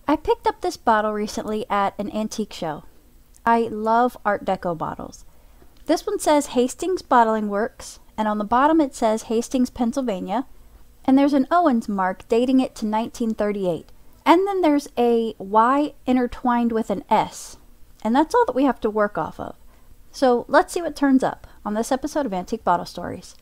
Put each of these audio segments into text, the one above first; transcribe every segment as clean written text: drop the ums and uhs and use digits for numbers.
I picked up this bottle recently at an antique show. I love Art Deco bottles. This one says Hastings Bottling Works, and on the bottom it says Hastings, Pennsylvania, and there's an Owens mark dating it to 1938. And then there's a Y intertwined with an S, and that's all that we have to work off of. So let's see what turns up on this episode of Antique Bottle Stories.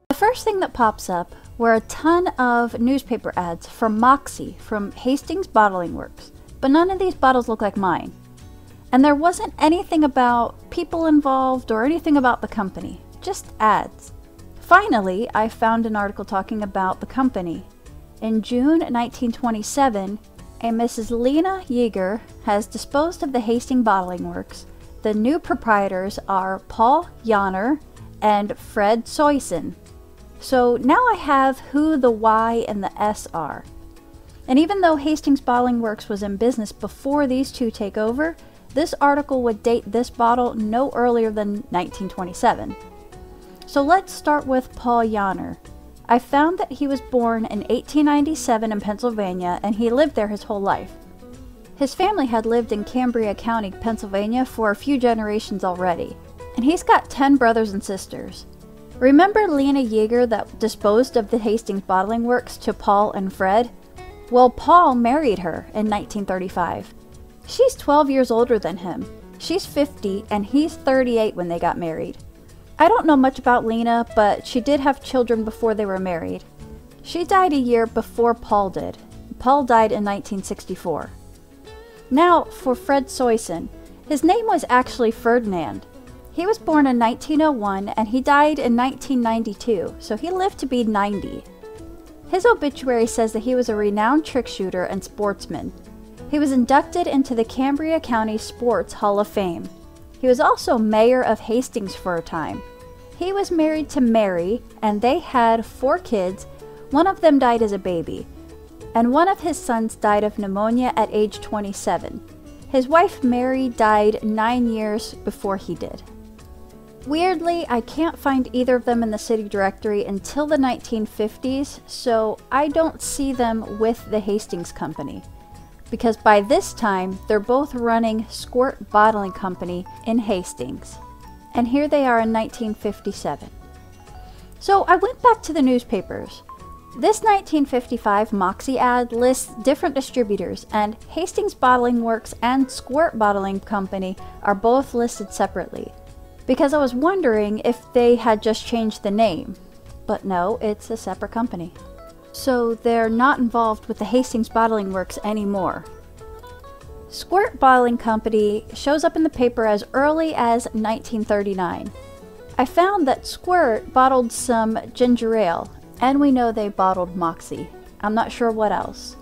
The first thing that pops up were a ton of newspaper ads for Moxie from Hastings Bottling Works, but none of these bottles look like mine. And there wasn't anything about people involved or anything about the company, just ads. Finally, I found an article talking about the company. In June 1927, a Mrs. Lena Yoder has disposed of the Hastings Bottling Works. The new proprietors are Paul Yoder and Fred Swanson. So now I have who the Y and the S are. And even though Hastings Bottling Works was in business before these two take over, this article would date this bottle no earlier than 1927. So let's start with Paul Yoder. I found that he was born in 1897 in Pennsylvania, and he lived there his whole life. His family had lived in Cambria County, Pennsylvania for a few generations already, and he's got 10 brothers and sisters. Remember Lena Yoder that disposed of the Hastings Bottling Works to Paul and Fred? Well, Paul married her in 1935. She's 12 years older than him. She's 50 and he's 38 when they got married. I don't know much about Lena, but she did have children before they were married. She died a year before Paul did. Paul died in 1964. Now for Fred Swanson. His name was actually Ferdinand. He was born in 1901 and he died in 1992, so he lived to be 90. His obituary says that he was a renowned trick shooter and sportsman. He was inducted into the Cambria County Sports Hall of Fame. He was also mayor of Hastings for a time. He was married to Mary, and they had 4 kids. One of them died as a baby, and one of his sons died of pneumonia at age 27. His wife Mary died 9 years before he did. Weirdly, I can't find either of them in the city directory until the 1950s, so I don't see them with the Hastings Company, because by this time they're both running Squirt Bottling Company in Hastings, and here they are in 1957. So I went back to the newspapers. This 1955 Moxie ad lists different distributors, and Hastings Bottling Works and Squirt Bottling Company are both listed separately, because I was wondering if they had just changed the name. But no, it's a separate company. So they're not involved with the Hastings Bottling Works anymore. Squirt Bottling Company shows up in the paper as early as 1939. I found that Squirt bottled some ginger ale, and we know they bottled Moxie. I'm not sure what else.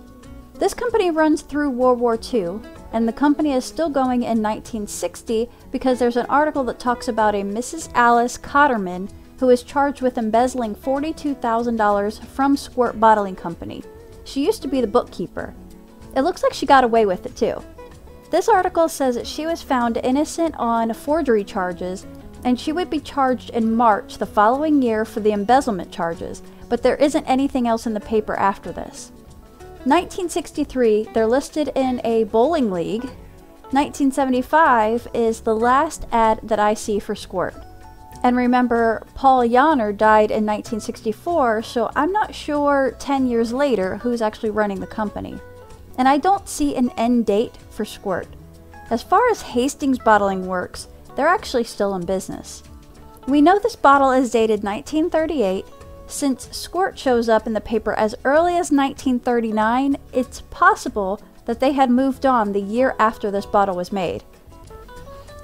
This company runs through World War II, and the company is still going in 1960 because there's an article that talks about a Mrs. Alice Cotterman who is charged with embezzling $42,000 from Squirt Bottling Company. She used to be the bookkeeper. It looks like she got away with it too. This article says that she was found innocent on forgery charges, and she would be charged in March the following year for the embezzlement charges, but there isn't anything else in the paper after this. 1963, they're listed in a bowling league. 1975 is the last ad that I see for Squirt. And remember, Paul Yoder died in 1964, so I'm not sure 10 years later who's actually running the company. And I don't see an end date for Squirt. As far as Hastings Bottling Works, they're actually still in business. We know this bottle is dated 1938. Since Squirt shows up in the paper as early as 1939, it's possible that they had moved on the year after this bottle was made.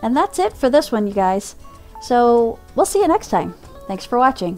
And that's it for this one, you guys. So we'll see you next time. Thanks for watching.